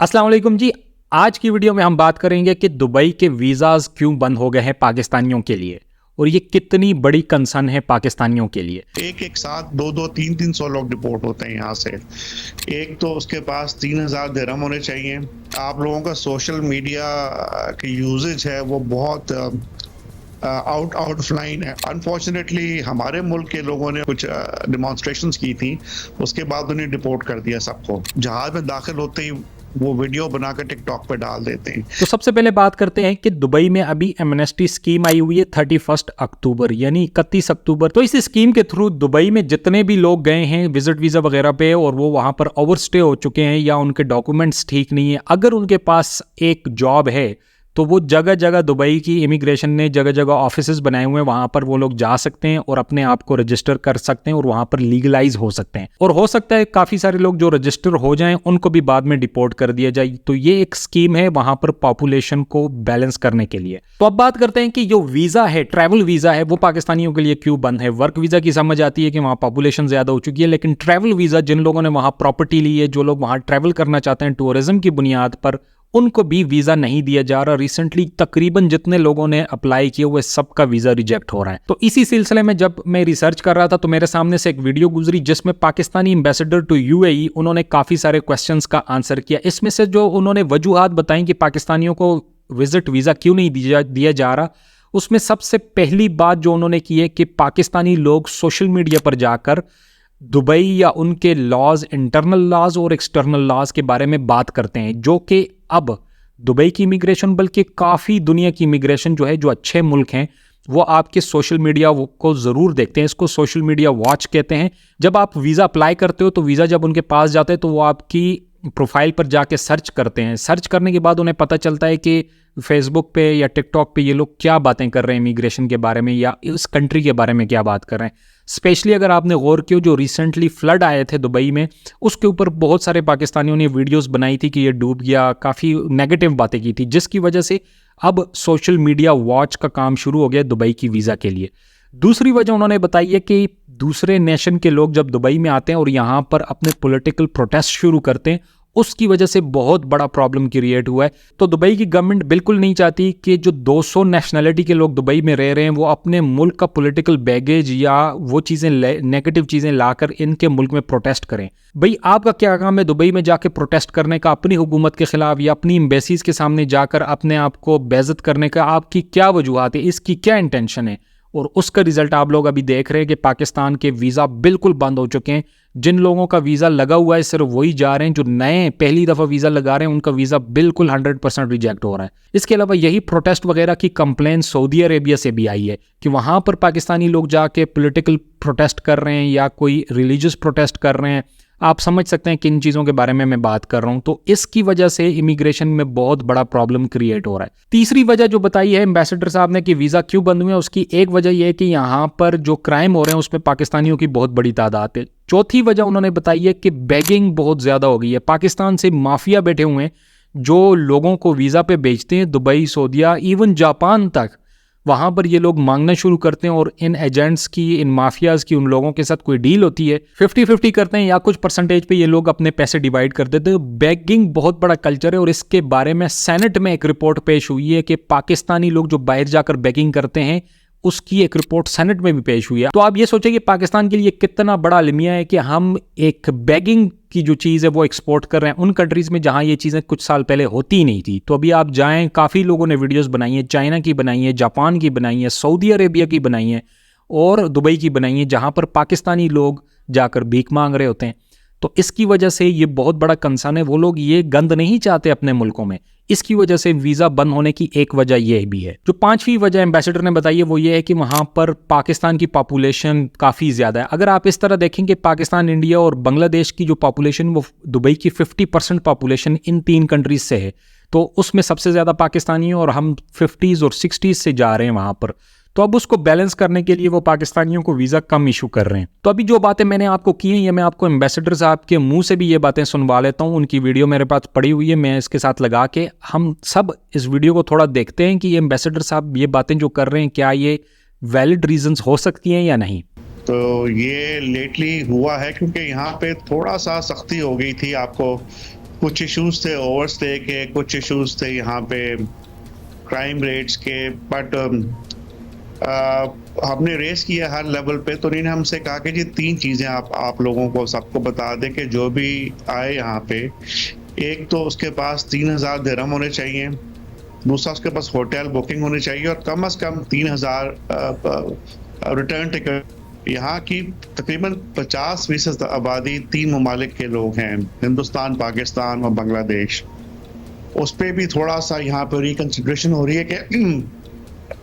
अस्सलाम वालेकुम जी। आज की वीडियो में हम बात करेंगे कि दुबई के वीज़ाज़ क्यों बंद हो गए हैं पाकिस्तानियों के लिए और ये कितनी बड़ी कंसर्न है पाकिस्तानियों के लिए। एक एक साथ 2-2 300 लोग डिपोर्ट होते हैं यहाँ से। एक तो उसके पास 3000 दिरहम होने चाहिए। आप लोगों का सोशल मीडिया की यूजेज है वो बहुत आउट ऑफ लाइन है। अनफॉर्चुनेटली हमारे मुल्क के लोगों ने कुछ डिमॉन्स्ट्रेशंस की थी, उसके बाद उन्हें डिपोर्ट कर दिया सबको। जहाज में दाखिल होते ही वो वीडियो बनाकर टिकटॉक पे डाल देते हैं। तो सबसे पहले बात करते हैं कि दुबई में अभी एमनेस्टी स्कीम आई हुई है 31 अक्टूबर यानी 31 अक्टूबर। तो इस स्कीम के थ्रू दुबई में जितने भी लोग गए हैं विजिट वीज़ा वगैरह पे और वो वहाँ पर ओवरस्टे हो चुके हैं या उनके डॉक्यूमेंट्स ठीक नहीं है, अगर उनके पास एक जॉब है तो वो जगह जगह दुबई की इमिग्रेशन ने जगह जगह ऑफिसेज बनाए हुए हैं, वहाँ पर वो लोग जा सकते हैं और अपने आप को रजिस्टर कर सकते हैं और वहाँ पर लीगलाइज हो सकते हैं। और हो सकता है काफ़ी सारे लोग जो रजिस्टर हो जाएं उनको भी बाद में डिपोर्ट कर दिया जाए। तो ये एक स्कीम है वहाँ पर पॉपुलेशन को बैलेंस करने के लिए। तो अब बात करते हैं कि जो वीज़ा है, ट्रैवल वीज़ा है, वो पाकिस्तानियों के लिए क्यों बंद है। वर्क वीज़ा की समझ आती है कि वहाँ पॉपुलेशन ज़्यादा हो चुकी है, लेकिन ट्रैवल वीज़ा जिन लोगों ने वहाँ प्रॉपर्टी ली है, जो लोग वहाँ ट्रैवल करना चाहते हैं टूरिज्म की बुनियाद पर, उनको भी वीज़ा नहीं दिया जा रहा। रिसेंटली तकरीबन जितने लोगों ने अप्लाई किए हुए सबका वीज़ा रिजेक्ट हो रहा है। तो इसी सिलसिले में जब मैं रिसर्च कर रहा था तो मेरे सामने से एक वीडियो गुजरी जिसमें पाकिस्तानी एम्बेसडर टू यूएई उन्होंने काफ़ी सारे क्वेश्चंस का आंसर किया। इसमें से जो उन्होंने वजूहात बताई कि पाकिस्तानियों को विजिट वीज़ा क्यों नहीं दिया जा रहा, उसमें सबसे पहली बात जो उन्होंने की है कि पाकिस्तानी लोग सोशल मीडिया पर जाकर दुबई या उनके लॉज, इंटरनल लॉज और एक्सटर्नल लॉज के बारे में बात करते हैं, जो कि अब दुबई की इमिग्रेशन बल्कि काफ़ी दुनिया की इमिग्रेशन जो है, जो अच्छे मुल्क हैं, वो आपके सोशल मीडिया को ज़रूर देखते हैं। इसको सोशल मीडिया वॉच कहते हैं। जब आप वीज़ा अप्लाई करते हो तो वीज़ा जब उनके पास जाता है तो वो आपकी प्रोफाइल पर जाके सर्च करते हैं। सर्च करने के बाद उन्हें पता चलता है कि फेसबुक पे या टिकटॉक पे ये लोग क्या बातें कर रहे हैं इमिग्रेशन के बारे में या इस कंट्री के बारे में क्या बात कर रहे हैं। स्पेशली अगर आपने गौर किया, जो रिसेंटली फ्लड आए थे दुबई में, उसके ऊपर बहुत सारे पाकिस्तानियों ने वीडियोस बनाई थी कि ये डूब गया, काफ़ी नेगेटिव बातें की थी, जिसकी वजह से अब सोशल मीडिया वॉच का काम शुरू हो गया दुबई की वीज़ा के लिए। दूसरी वजह उन्होंने बताई है कि दूसरे नेशन के लोग जब दुबई में आते हैं और यहाँ पर अपने पॉलिटिकल प्रोटेस्ट शुरू करते हैं, उसकी वजह से बहुत बड़ा प्रॉब्लम क्रिएट हुआ है। तो दुबई की गवर्नमेंट बिल्कुल नहीं चाहती कि जो 200 नेशनैलिटी के लोग दुबई में रह रहे हैं वो अपने मुल्क का पॉलिटिकल बैगेज या वो चीज़ें नेगेटिव चीज़ें लाकर इनके मुल्क में प्रोटेस्ट करें। भाई आपका क्या काम है दुबई में जाके प्रोटेस्ट करने का अपनी हुकूमत के खिलाफ या अपनी एम्बेसीज के सामने जाकर अपने आप को बेइज्जत करने का? आपकी क्या वजूहत है, इसकी क्या इंटेंशन है? और उसका रिजल्ट आप लोग अभी देख रहे हैं कि पाकिस्तान के वीज़ा बिल्कुल बंद हो चुके हैं। जिन लोगों का वीज़ा लगा हुआ है सिर्फ वही जा रहे हैं, जो नए पहली दफ़ा वीज़ा लगा रहे हैं उनका वीज़ा बिल्कुल 100% रिजेक्ट हो रहा है। इसके अलावा यही प्रोटेस्ट वगैरह की कंप्लेन सऊदी अरेबिया से भी आई है कि वहाँ पर पाकिस्तानी लोग जाके पॉलिटिकल प्रोटेस्ट कर रहे हैं या कोई रिलीजियस प्रोटेस्ट कर रहे हैं। आप समझ सकते हैं किन चीज़ों के बारे में मैं बात कर रहा हूँ। तो इसकी वजह से इमिग्रेशन में बहुत बड़ा प्रॉब्लम क्रिएट हो रहा है। तीसरी वजह जो बताई है एम्बेसडर साहब ने कि वीज़ा क्यों बंद हुए, उसकी एक वजह यह है कि यहाँ पर जो क्राइम हो रहे हैं उसमें पाकिस्तानियों की बहुत बड़ी तादाद है। चौथी वजह उन्होंने बताई है कि बेगिंग बहुत ज़्यादा हो गई है। पाकिस्तान से माफिया बैठे हुए हैं जो लोगों को वीज़ा पे बेचते हैं, दुबई, सऊदीया, इवन जापान तक। वहाँ पर ये लोग मांगना शुरू करते हैं और इन एजेंट्स की, इन माफियाज की, उन लोगों के साथ कोई डील होती है, 50-50 करते हैं या कुछ परसेंटेज पे ये लोग अपने पैसे डिवाइड कर देते हैं। बेगिंग बहुत बड़ा कल्चर है और इसके बारे में सेनेट में एक रिपोर्ट पेश हुई है कि पाकिस्तानी लोग जो बाहर जाकर बेगिंग करते हैं उसकी एक रिपोर्ट सेनेट में भी पेश हुई है। तो आप ये सोचें कि पाकिस्तान के लिए कितना बड़ा अलमिया है कि हम एक बेगिंग की जो चीज़ है वो एक्सपोर्ट कर रहे हैं उन कंट्रीज़ में जहां ये चीज़ें कुछ साल पहले होती ही नहीं थी। तो अभी आप जाएं, काफ़ी लोगों ने वीडियोस बनाई है, चाइना की बनाई है, जापान की बनाई है, सऊदी अरेबिया की बनाई है और दुबई की बनाई है, जहां पर पाकिस्तानी लोग जाकर भीख मांग रहे होते हैं। तो इसकी वजह से ये बहुत बड़ा कंसर्न है। वो लोग ये गंद नहीं चाहते अपने मुल्कों में। इसकी वजह से वीज़ा बंद होने की एक वजह यह भी है। जो पांचवी वजह एम्बेसडर ने बताई है वो ये है कि वहाँ पर पाकिस्तान की पॉपुलेशन काफ़ी ज़्यादा है। अगर आप इस तरह देखेंगे पाकिस्तान, इंडिया और बांग्लादेश की जो पॉपुलेशन वो दुबई की 50% पॉपुलेशन इन तीन कंट्रीज से है, तो उसमें सबसे ज़्यादा पाकिस्तानी है और हम 50s और 60s से जा रहे हैं वहाँ पर। तो अब उसको बैलेंस करने के लिए वो पाकिस्तानियों को वीज़ा कम इशू कर रहे हैं। तो अभी जो बातें मैंने आपको की हैं ये मैं आपको एम्बेसडर साहब के मुंह से भी ये बातें सुनवा लेता हूँ। उनकी वीडियो मेरे पास पड़ी हुई है, मैं इसके साथ लगा के हम सब इस वीडियो को थोड़ा देखते हैं कि ये एम्बेसडर साहब ये बातें जो कर रहे हैं क्या ये वैलिड रीजंस हो सकती हैं या नहीं। तो ये लेटली हुआ है क्योंकि यहाँ पे थोड़ा सा सख्ती हो गई थी। आपको कुछ इश्यूज थे ओवरस्टे के, कुछ इश्यूज थे यहाँ पे क्राइम रेट्स के, बट हमने रेस किया हर लेवल पे। तो इन्होंने हमसे कहा कि जी 3 चीज़ें आप लोगों को सबको बता दें कि जो भी आए यहाँ पे, एक तो उसके पास 3000 दिरहम होने चाहिए, दूसरा उसके पास होटल बुकिंग होनी चाहिए और कम से कम 3000 रिटर्न टिकट। यहाँ की तकरीबन 50% आबादी 3 ममालिक के लोग हैं, हिंदुस्तान, पाकिस्तान और बांग्लादेश। उस पर भी थोड़ा सा यहाँ पर रिकन्सिडरेशन हो रही है कि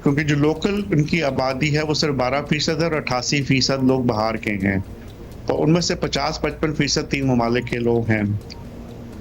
क्योंकि जो लोकल उनकी आबादी है वो सिर्फ 12% है और 88% लोग बाहर के हैं, तो उनमें से 50-55% 3 ममालिक के लोग हैं।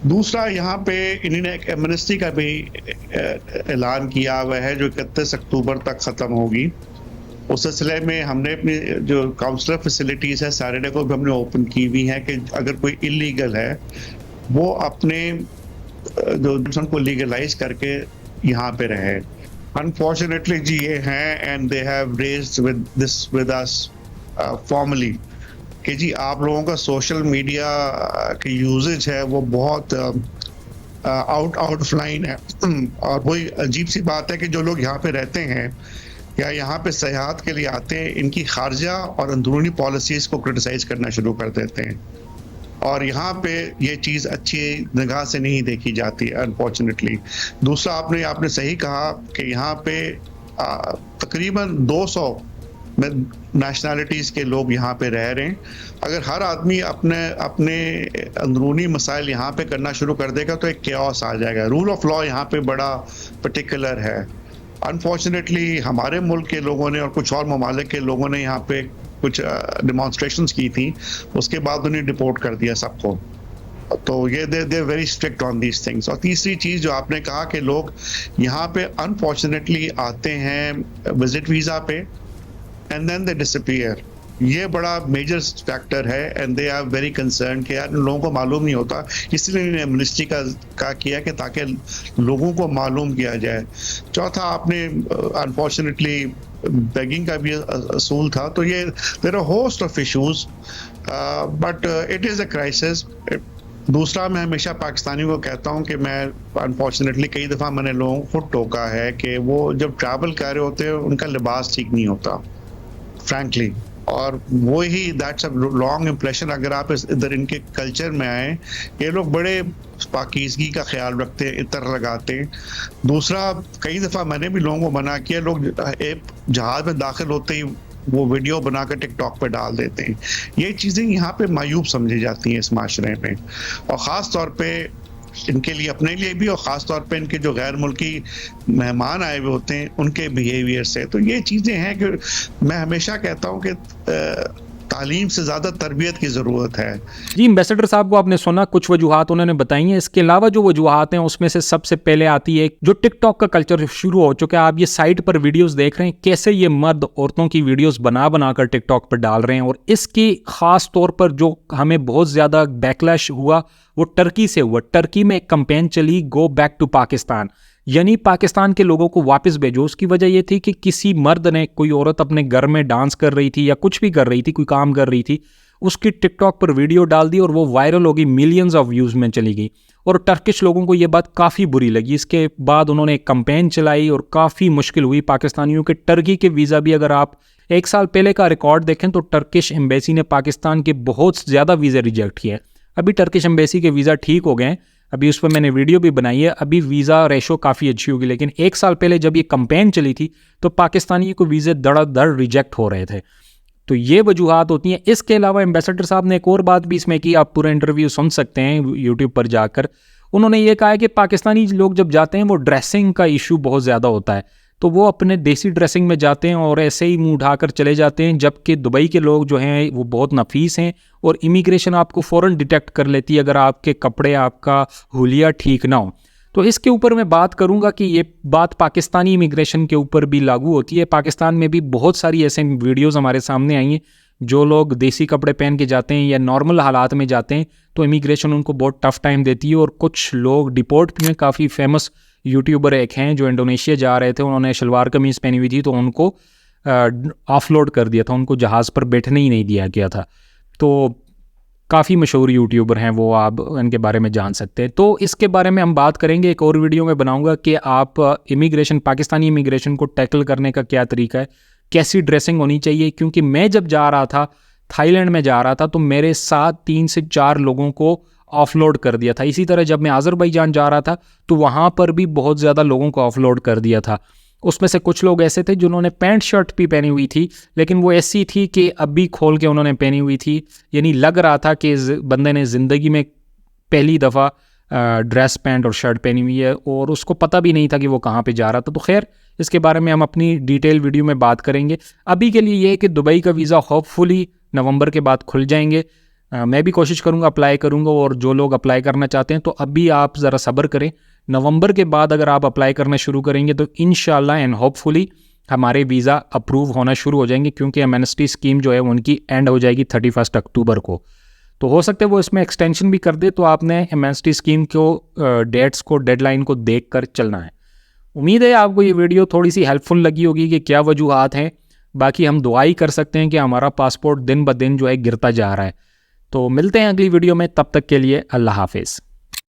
दूसरा, यहाँ पे इन्होंने एक एमनेस्टी का भी ऐलान किया हुआ है जो 31 अक्टूबर तक ख़त्म होगी। उस सिलसिले में हमने अपनी जो काउंसलर फैसिलिटीज़ है सैटरडे को भी हमने ओपन की हुई हैं कि अगर कोई इलीगल है वो अपने जो उनको लीगलाइज करके यहाँ पे रहे। अनफॉर्चुनेटली जी ये हैं and they have raised with us formally कि जी आप लोगों का सोशल मीडिया की यूजेज है वो बहुत आउट ऑफ लाइन है। और वही अजीब सी बात है कि जो लोग यहाँ पे रहते हैं या यहाँ पे सयाहत के लिए आते हैं, इनकी खारजा और अंदरूनी पॉलिसीज़ को क्रिटिसाइज करना शुरू कर देते हैं और यहाँ पे ये चीज़ अच्छी निगाह से नहीं देखी जाती अनफॉर्चुनेटली। दूसरा, आपने सही कहा कि यहाँ पे तकरीबन 200 नेशनैलिटीज़ के लोग यहाँ पे रह रहे हैं। अगर हर आदमी अपने अंदरूनी मसाइल यहाँ पे करना शुरू कर देगा तो एक केओस आ जाएगा। रूल ऑफ लॉ यहाँ पे बड़ा पर्टिकुलर है। अनफॉर्चुनेटली हमारे मुल्क के लोगों ने और कुछ और ममालिक के लोगों ने यहाँ पे कुछ डिमॉन्स्ट्रेशंस की थी, उसके बाद उन्हें डिपोर्ट कर दिया सबको। तो ये they very strict on these things. और तीसरी चीज़ जो आपने कहा कि लोग यहाँ पे अनफॉर्चुनेटली आते हैं विजिट वीज़ा पे एंड देन दे डिसअपीयर, ये बड़ा मेजर फैक्टर है and they are very concern कि यार लोगों को मालूम नहीं होता, इसलिए इन्होंने एमनेस्टी का किया कि ताकि लोगों को मालूम किया जाए। चौथा, आपने अनफॉर्चुनेटली बेगिंग का भी असूल था। तो ये there are host of issues but it is a crisis. दूसरा, मैं हमेशा पाकिस्तानी को कहता हूँ कि मैं अनफॉर्चुनेटली कई दफ़ा मैंने लोगों को टोका है कि वो जब ट्रैवल कर रहे होते हैं उनका लिबास ठीक नहीं होता फ्रैंकली, और वो ही दैट्स अ लॉन्ग इम्प्रेशन। अगर आप इधर इनके कल्चर में आए, ये लोग बड़े पाकीज़गी का ख्याल रखते हैं, इतर लगाते हैं। दूसरा, कई दफ़ा मैंने भी लोगों को मना किया, लोग एक जहाज़ में दाखिल होते ही वो वीडियो बनाकर टिकटॉक पे डाल देते हैं। ये चीज़ें यहाँ पे मायूब समझी जाती हैं इस माशरे में, और ख़ास तौर पे इनके लिए, अपने लिए भी, और ख़ास तौर पे इनके जो गैर मुल्की मेहमान आए हुए होते हैं उनके बिहेवियर से। तो ये चीज़ें हैं कि मैं हमेशा कहता हूँ कि तालीम से ज़्यादा तरबियत की ज़रूरत है। जी, एम्बेसडर साहब को आपने सुना, कुछ वजूहात उन्होंने बताई हैं। इसके अलावा जो वजूहात हैं उसमें से सबसे पहले आती है जो टिकटॉक का कल्चर शुरू हो चुका है। आप ये साइट पर वीडियोस देख रहे हैं, कैसे ये मर्द औरतों की वीडियोस बना कर टिकटॉक पर डाल रहे हैं, और इसकी ख़ास तौर पर जो हमें बहुत ज़्यादा बैकलैश हुआ वो टर्की से हुआ। टर्की में एक कैंपेन चली, गो बैक टू पाकिस्तान, यानी पाकिस्तान के लोगों को वापस भेजो। उसकी वजह ये थी कि किसी मर्द ने, कोई औरत अपने घर में डांस कर रही थी या कुछ भी कर रही थी, कोई काम कर रही थी, उसकी टिकटॉक पर वीडियो डाल दी और वो वायरल हो गई, मिलियंस ऑफ व्यूज़ में चली गई, और टर्किश लोगों को ये बात काफ़ी बुरी लगी। इसके बाद उन्होंने एक कैंपेन चलाई और काफ़ी मुश्किल हुई पाकिस्तानियों के टर्की के वीज़ा भी। अगर आप 1 साल पहले का रिकॉर्ड देखें तो टर्किश एम्बेसी ने पाकिस्तान के बहुत ज़्यादा वीज़ा रिजेक्ट किए। अभी टर्किश एम्बेसी के वीज़ा ठीक हो गए, अभी उस पर मैंने वीडियो भी बनाई है, अभी वीज़ा रेशो काफ़ी अच्छी होगी। लेकिन 1 साल पहले जब ये कैंपेन चली थी तो पाकिस्तानी को वीज़े धड़ाधड़ रिजेक्ट हो रहे थे। तो ये वजूहात होती हैं। इसके अलावा एम्बेसडर साहब ने एक और बात भी इसमें की, आप पूरा इंटरव्यू सुन सकते हैं यूट्यूब पर जाकर। उन्होंने ये कहा है कि पाकिस्तानी लोग जब जाते हैं वो ड्रेसिंग का इशू बहुत ज़्यादा होता है, तो वो अपने देसी ड्रेसिंग में जाते हैं और ऐसे ही मुंह उठाकर चले जाते हैं, जबकि दुबई के लोग जो हैं वो बहुत नफीस हैं और इमिग्रेशन आपको फ़ौरन डिटेक्ट कर लेती है अगर आपके कपड़े, आपका हुलिया ठीक ना हो। तो इसके ऊपर मैं बात करूंगा कि ये बात पाकिस्तानी इमिग्रेशन के ऊपर भी लागू होती है। पाकिस्तान में भी बहुत सारी ऐसे वीडियोज़ हमारे सामने आई हैं, जो लोग देसी कपड़े पहन के जाते हैं या नॉर्मल हालात में जाते हैं तो इमिग्रेशन उनको बहुत टफ़ टाइम देती है, और कुछ लोग डिपोर्ट भी हैं। काफ़ी फेमस यूट्यूबर एक हैं जो इंडोनेशिया जा रहे थे, उन्होंने शलवार कमीज़ पहनी हुई थी तो उनको ऑफलोड कर दिया था, उनको जहाज़ पर बैठने ही नहीं दिया गया था। तो काफ़ी मशहूर यूट्यूबर हैं वो, आप इनके बारे में जान सकते हैं। तो इसके बारे में हम बात करेंगे, एक और वीडियो में बनाऊंगा कि आप इमिग्रेशन, पाकिस्तानी इमिग्रेशन को टैकल करने का क्या तरीका है, कैसी ड्रेसिंग होनी चाहिए। क्योंकि मैं जब जा रहा था, थाईलैंड में जा रहा था, तो मेरे साथ 3 से 4 लोगों को ऑफलोड कर दिया था। इसी तरह जब मैं अज़रबैजान जा रहा था तो वहाँ पर भी बहुत ज़्यादा लोगों को ऑफलोड कर दिया था। उसमें से कुछ लोग ऐसे थे जिन्होंने पैंट शर्ट भी पहनी हुई थी, लेकिन वो ऐसी थी कि अभी खोल के उन्होंने पहनी हुई थी, यानी लग रहा था कि बंदे ने ज़िंदगी में पहली दफ़ा ड्रेस पैंट और शर्ट पहनी हुई है, और उसको पता भी नहीं था कि वो कहाँ पे जा रहा था। तो खैर, इसके बारे में हम अपनी डिटेल वीडियो में बात करेंगे। अभी के लिए ये है कि दुबई का वीज़ा होपफुली नवंबर के बाद खुल जाएंगे। मैं भी कोशिश करूँगा, अप्लाई करूँगा, और जो लोग अप्लाई करना चाहते हैं तो अभी आप ज़रा सब्र करें। नवंबर के बाद अगर आप अप्लाई करना शुरू करेंगे तो इंशाल्लाह एंड होपफुली हमारे वीज़ा अप्रूव होना शुरू हो जाएंगे, क्योंकि एमनेस्टी स्कीम जो है उनकी एंड हो जाएगी 31 अक्टूबर को। तो हो सकता है वो इसमें एक्सटेंशन भी कर दे, तो आपने एमनेस्टी स्कीम को डेट्स को, डेडलाइन को देख कर चलना है। उम्मीद है आपको ये वीडियो थोड़ी सी हेल्पफुल लगी होगी कि क्या वजूहात हैं। बाकी हम दुआ ही कर सकते हैं कि हमारा पासपोर्ट दिन ब दिन जो है गिरता जा रहा है। तो मिलते हैं अगली वीडियो में, तब तक के लिए अल्लाह हाफिज़।